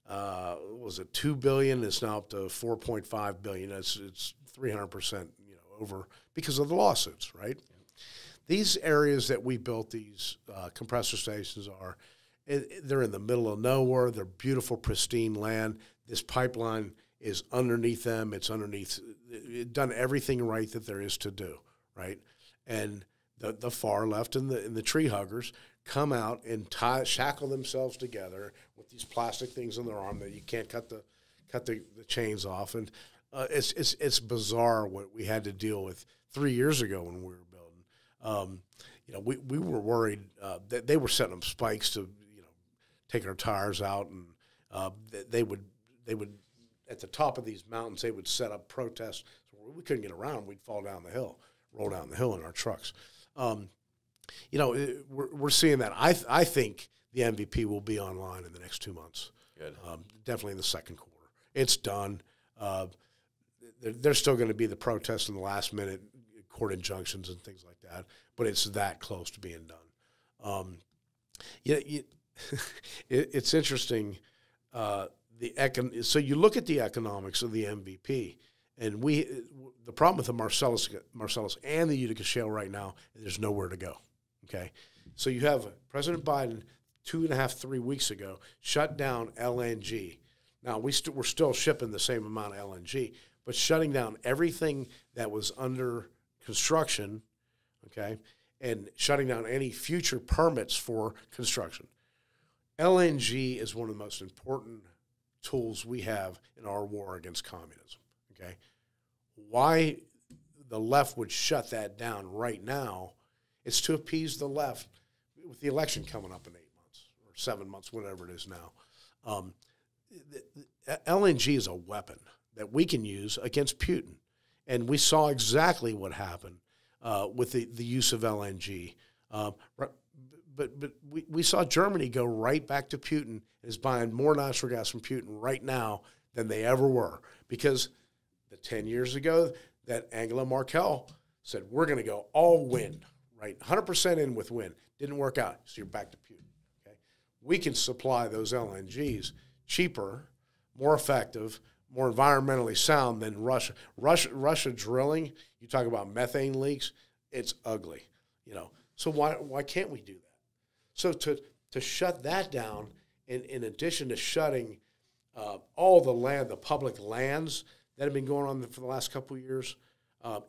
was it $2 billion? It's now up to $4.5 billion. It's 300% over because of the lawsuits, right? These areas that we built these compressor stations they're in the middle of nowhere. They're beautiful, pristine land. This pipeline is underneath them. It's done everything right that there is to do, right? And the far left and the tree huggers come out and shackle themselves together with these plastic things on their arm that you can't cut the chains off. And it's bizarre what we had to deal with 3 years ago when we were building. We were worried that they were setting up spikes to take our tires out, and they would at the top of these mountains they would set up protests. So we couldn't get around. We'd fall down the hill, roll down the hill in our trucks. We're seeing that. I think the MVP will be online in the next 2 months. Good. Definitely in the second quarter. It's done. There's still going to be the protests in the last minute, court injunctions and things like that, but it's that close to being done. It's interesting. So you look at the economics of the MVP, and the problem with the Marcellus and the Utica Shale right now, there's nowhere to go. Okay, so you have President Biden 2.5-3 weeks ago shut down LNG. Now we're still shipping the same amount of LNG, but shutting down everything that was under construction, okay, and shutting down any future permits for construction. LNG is one of the most important tools we have in our war against communism, okay? Why the left would shut that down right now, it's to appease the left with the election coming up in 8 months or 7 months, whatever it is now. LNG is a weapon that we can use against Putin. And we saw exactly what happened with the use of LNG. But we saw Germany go right back to Putin, is buying more natural gas from Putin right now than they ever were. Because the 10 years ago that Angela Merkel said, we're going to go all wind, right? 100% in with wind. Didn't work out, so you're back to Putin. Okay? We can supply those LNGs cheaper, more effective, more environmentally sound than Russia. Russia drilling, you talk about methane leaks, it's ugly, you know. So why can't we do that? So to shut that down, in addition to shutting all the land, the public lands that have been going on for the last couple of years,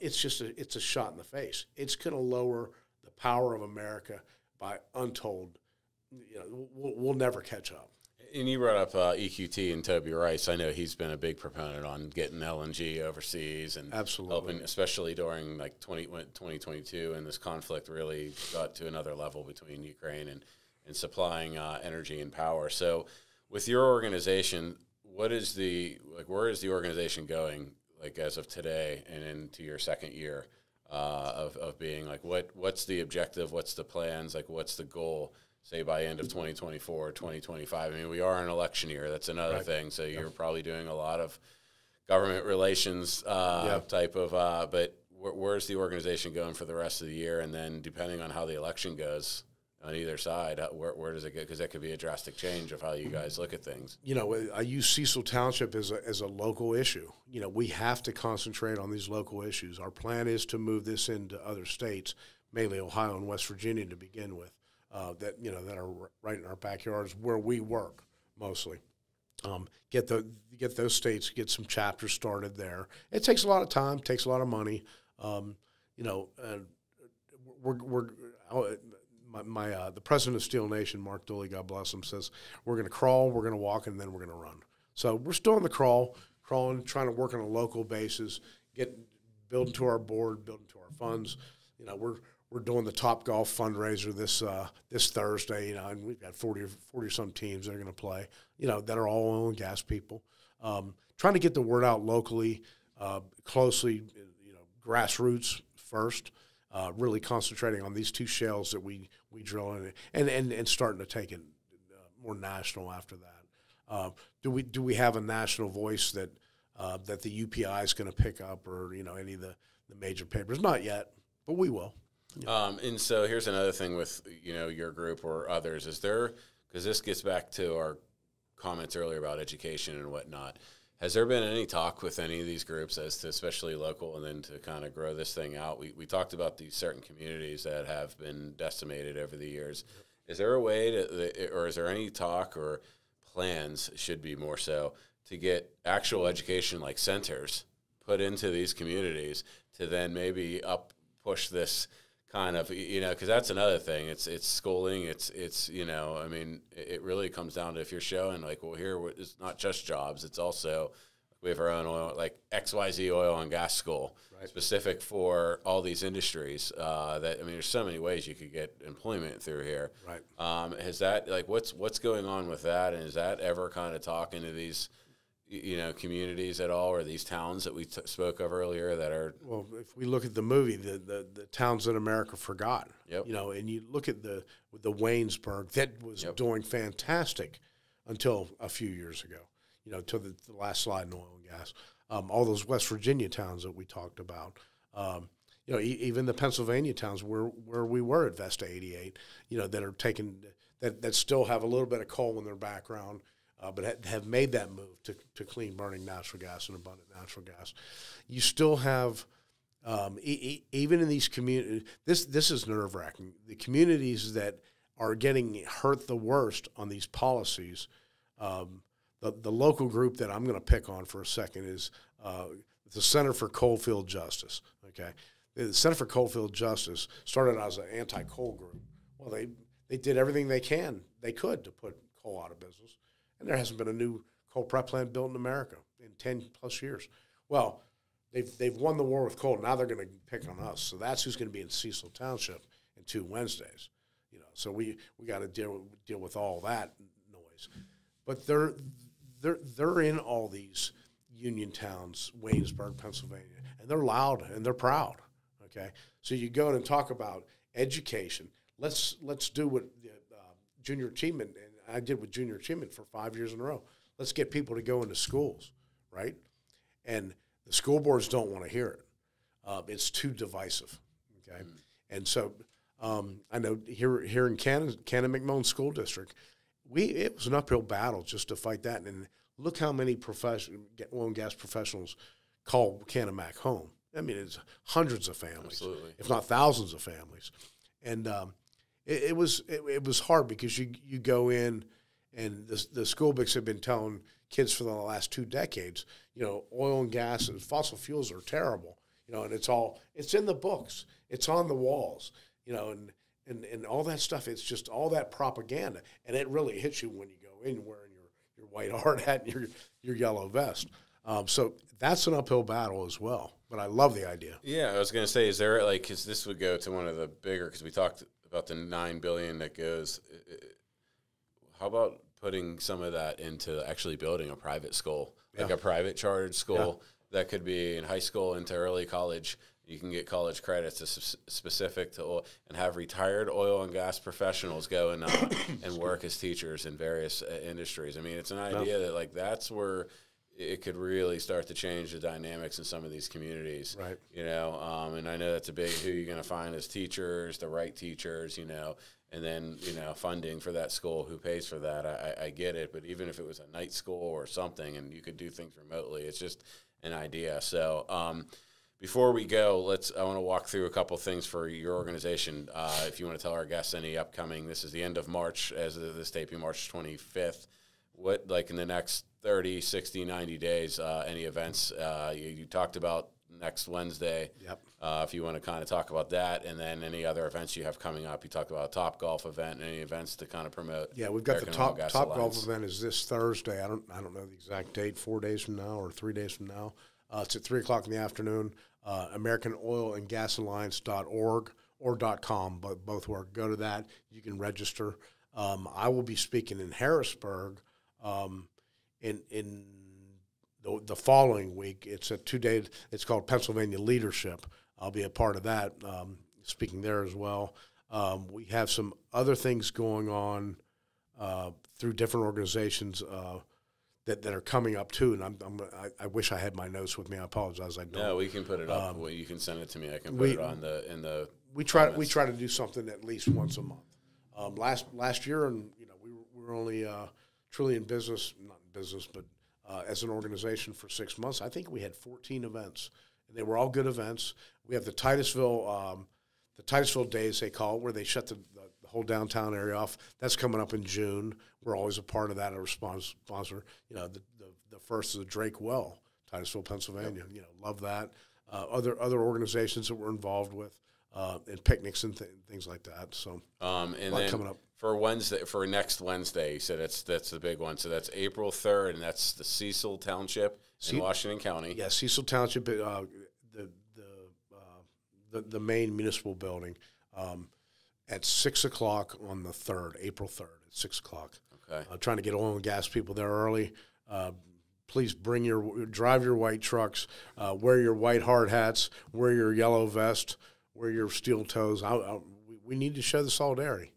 it's a shot in the face. It's going to lower the power of America by untold. You know, we'll never catch up. And you brought up EQT and Toby Rice. I know he's been a big proponent on getting LNG overseas and absolutely helping, especially during like 2022, and this conflict really got to another level between Ukraine and supplying energy and power. So, with your organization, where is the organization going, like as of today and into your second year of being? Like, what's the objective? What's the plans? Like, what's the goal? Say by end of 2024 or 2025. I mean, we are in an election year. That's another thing. So you're probably doing a lot of government relations type of, but where's the organization going for the rest of the year? And then depending on how the election goes on either side, where does it go? Because that could be a drastic change of how you guys look at things. You know, I use Cecil Township as a local issue. You know, we have to concentrate on these local issues. Our plan is to move this into other states, mainly Ohio and West Virginia to begin with. That are right in our backyards where we work mostly. Get those states, get some chapters started there. It takes a lot of time, takes a lot of money. The president of Steel Nation, Mark Dooley, God bless him, says we're going to crawl, we're going to walk, and then we're going to run. So we're still in the crawling, trying to work on a local basis, building to our board, building to our funds. You know, we're doing the Top Golf fundraiser this Thursday, you know, and we've got 40 some teams that are going to play, you know, that are all oil and gas people. Trying to get the word out locally, closely, you know, grassroots first, really concentrating on these two shales that we drill in, and starting to take it more national after that. Do we have a national voice that the UPI is going to pick up, or, you know, any of the major papers? Not yet, but we will. And so here's another thing with, you know, your group or others. Is there, because this gets back to our comments earlier about education and whatnot, has there been any talk with any of these groups as to, especially local, and then to kind of grow this thing out? We talked about these certain communities that have been decimated over the years. Is there a way to, or is there any talk or plans, should be more so, to get actual education like centers put into these communities to then maybe push this kind of, you know, because that's another thing. It's schooling. It's you know, I mean, it really comes down to, if you're showing like, well, here it's not just jobs. It's also, we have our own oil, like XYZ oil and gas school, specific for all these industries. That, I mean, there's so many ways you could get employment through here. Right. Has that, like, what's going on with that? And is that ever kind of talking to these, you know, communities at all, or these towns that we spoke of earlier that are? Well, if we look at the movie, the towns that America forgot, you know, and you look at the Waynesburg, that was doing fantastic until a few years ago, you know, till the last slide in oil and gas. All those West Virginia towns that we talked about, you know, even the Pennsylvania towns where we were at Vesta 88, you know, that are that still have a little bit of coal in their background, but have made that move to clean burning natural gas and abundant natural gas. You still have, even in these communities, this is nerve-wracking. The communities that are getting hurt the worst on these policies, the local group that I'm going to pick on for a second is the Center for Coalfield Justice. Okay, the Center for Coalfield Justice started out as an anti-coal group. Well, they did everything they could to put coal out of business, and there hasn't been a new coal prep plant built in America in 10 plus years. Well, they've won the war with coal. Now they're going to pick on us. So that's who's going to be in Cecil Township in 2 Wednesdays. So we got to deal with all that noise. But they're in all these union towns, Waynesburg, Pennsylvania, and they're loud and they're proud. Okay, so you go in and talk about education. Let's do what junior achievement, and I did with junior achievement for 5 years in a row. Let's get people to go into schools, right? And the school boards don't want to hear it. It's too divisive. Okay, and so I know here in Cannon McMullen School District, it was an uphill battle just to fight that. And look how many oil and gas professionals call Canamac home. I mean, it's hundreds of families, Absolutely. if not thousands of families. And it was hard because you go in, and the school books have been telling kids for the last 2 decades, oil and gas and fossil fuels are terrible, and it's in the books, it's on the walls, and all that stuff. It's just all that propaganda, and it really hits you when you go in wearing your white hard hat and your yellow vest. So that's an uphill battle as well. But I love the idea. Yeah, I was going to say, is there because this would go to one of the bigger, because we talked about the $9 billion that goes. How about putting some of that into actually building a private school, like a private chartered school that could be in high school into early college? You can get college credits specific to oil, and have retired oil and gas professionals go and work as teachers in various industries. I mean, it's an idea that that's where it could really start to change the dynamics in some of these communities, right? And I know that's a big, who you're going to find as teachers, the right teachers, and then, funding for that school, who pays for that. I get it, but even if it was a night school or something and you could do things remotely, it's just an idea. So before we go, I want to walk through a couple things for your organization. If you want to tell our guests any upcoming, this is the end of March, as of this taping, March 25th. What, in the next 30, 60, 90 days, any events? You talked about next Wednesday. Yep. If you want to kind of talk about that, and then any other events you have coming up. You talked about a Top Golf event, and any events to kind of promote. Yeah, we've got American the Top Golf event is this Thursday. I don't know the exact date, 4 days from now or 3 days from now. It's at 3 o'clock in the afternoon. AmericanOilAndGasAlliance.org or .com, but both work. Go to that. You can register. I will be speaking in Harrisburg in the following week. It's a 2-day. It's called Pennsylvania Leadership. I'll be a part of that, speaking there as well. We have some other things going on through different organizations that are coming up too, and I wish I had my notes with me. I apologize, I don't. No, we can put it up. Well, you can send it to me. I can put it on in the. We try to do something at least once a month. Last year, and we were only truly in business, not in business, but as an organization for 6 months. I think we had 14 events, and they were all good events. We have the Titusville Days, they call it, where they shut the whole downtown area off. That's coming up in June. We're always a part of that, a sponsor. The first is the Drake Well, Titusville, Pennsylvania. Yep. Love that. Other organizations that we're involved with, and picnics and things like that. So and then coming up for next Wednesday. You said that's the big one. So that's April 3rd, and that's the Cecil Township in Washington County. Yeah, Cecil Township, the main municipal building, at 6 o'clock on the 3rd, April 3rd at 6 o'clock. Okay. Trying to get oil and gas people there early. Please drive your white trucks, wear your white hard hats, wear your yellow vest, wear your steel toes. We need to show the solidarity.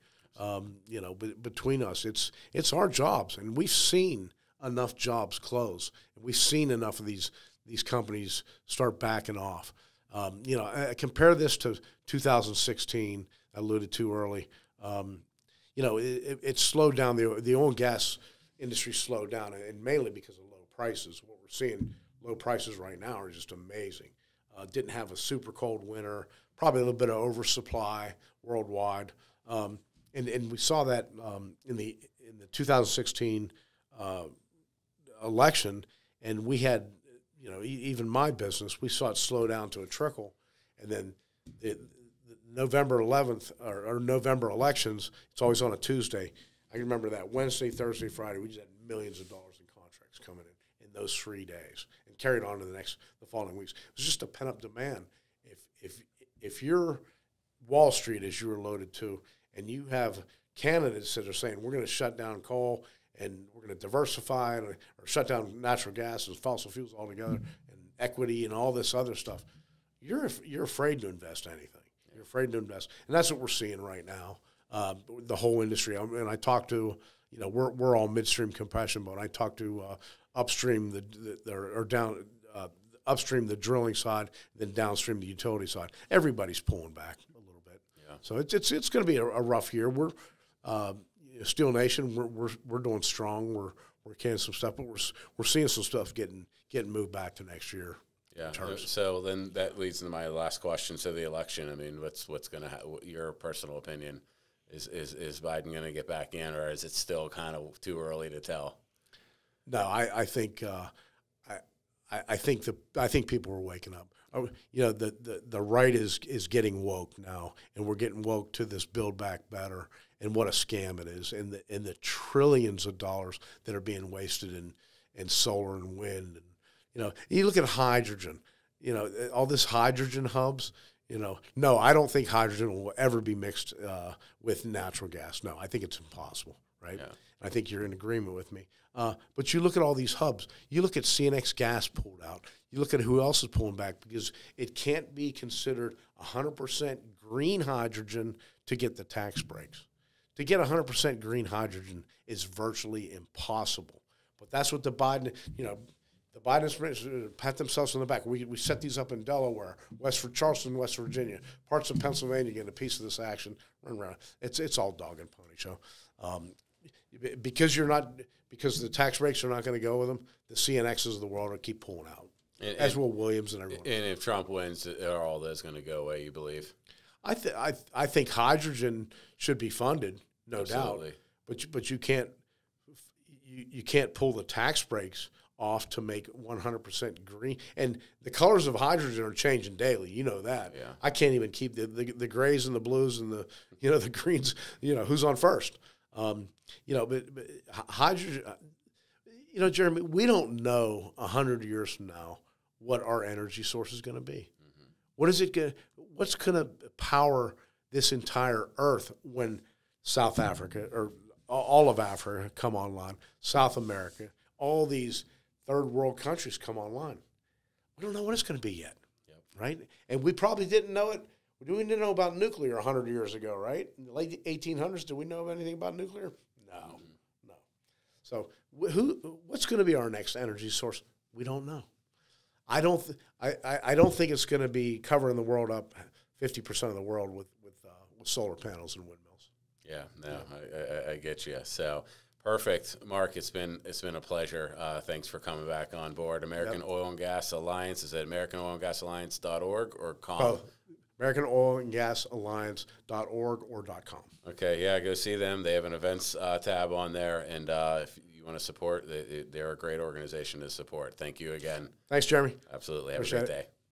Between us, it's our jobs, and we've seen enough jobs close. We've seen enough of these companies start backing off. I compare this to 2016. I alluded to early. It slowed down. The oil and gas industry slowed down, and mainly because of low prices. What we're seeing, low prices right now are just amazing. Didn't have a super cold winter, probably a little bit of oversupply worldwide, and we saw that in the 2016 election, and we had, even my business, we saw it slow down to a trickle, and then the November 11th or November elections, it's always on a Tuesday. I can remember that Wednesday, Thursday, Friday, we just had millions of dollars in contracts coming in those 3 days and carried on to the following weeks. It was just a pent-up demand. If you're Wall Street, as you were alluded to, and you have candidates that are saying we're going to shut down coal and we're going to diversify or shut down natural gas and fossil fuels altogether and equity and all this other stuff, you're afraid to invest anything. You're afraid to invest, and that's what we're seeing right now. The whole industry. And I talk to, we're all midstream compression, but I talk to upstream upstream the drilling side, then downstream the utility side. Everybody's pulling back a little bit. Yeah. So it's going to be a rough year. We're Steel Nation. We're doing strong. We're carrying some stuff, but we're seeing some stuff getting moved back to next year. Yeah. So then that leads to my last question. So the election. I mean, what's going to your personal opinion? Is Biden going to get back in, or is it still kind of too early to tell? No, I think I think people are waking up. The right is getting woke now, and we're getting woke to this Build Back Better and what a scam it is, and the trillions of dollars that are being wasted in solar and wind. And you look at hydrogen. All this hydrogen hubs. No, I don't think hydrogen will ever be mixed with natural gas. No, I think it's impossible, right? Yeah. I think you're in agreement with me. But you look at all these hubs. You look at CNX gas pulled out. You look at who else is pulling back, because it can't be considered 100% green hydrogen to get the tax breaks. To get 100% green hydrogen is virtually impossible. But that's what the Biden administration pat themselves on the back. We set these up in Delaware, Charleston, West Virginia, parts of Pennsylvania getting a piece of this action. Run around. It's all dog and pony show. Because the tax breaks are not going to go with them, the CNXs of the world will keep pulling out, as will Williams and everyone. And if Trump wins, are all those going to go away, you believe? I think hydrogen should be funded, no Absolutely. doubt. But you can't pull the tax breaks off to make 100% green. And the colors of hydrogen are changing daily. You know that. Yeah. I can't even keep the grays and the blues and the greens. Who's on first? But hydrogen. Jeremy, we don't know 100 years from now what our energy source is going to be. Mm-hmm. What's going to power this entire Earth when South Africa or all of Africa come online, South America, all these third world countries come online? We don't know what it's going to be yet, right? And we probably didn't know it. We didn't know about nuclear 100 years ago, right? In the late 1800s, did we know anything about nuclear? No. So what's going to be our next energy source? We don't know. I don't think it's going to be covering the world up 50% of the world with solar panels and windmills. Yeah, no, I get you. So perfect, Mark. It's been a pleasure. Thanks for coming back on board. American Oil and Gas Alliance is at AmericanOilAndGasAlliance.org or com. Oh, AmericanOilAndGasAlliance.org or .com. Okay, yeah, go see them. They have an events tab on there, and if you want to support, they're a great organization to support. Thank you again. Thanks, Jeremy. Absolutely. Have a great day.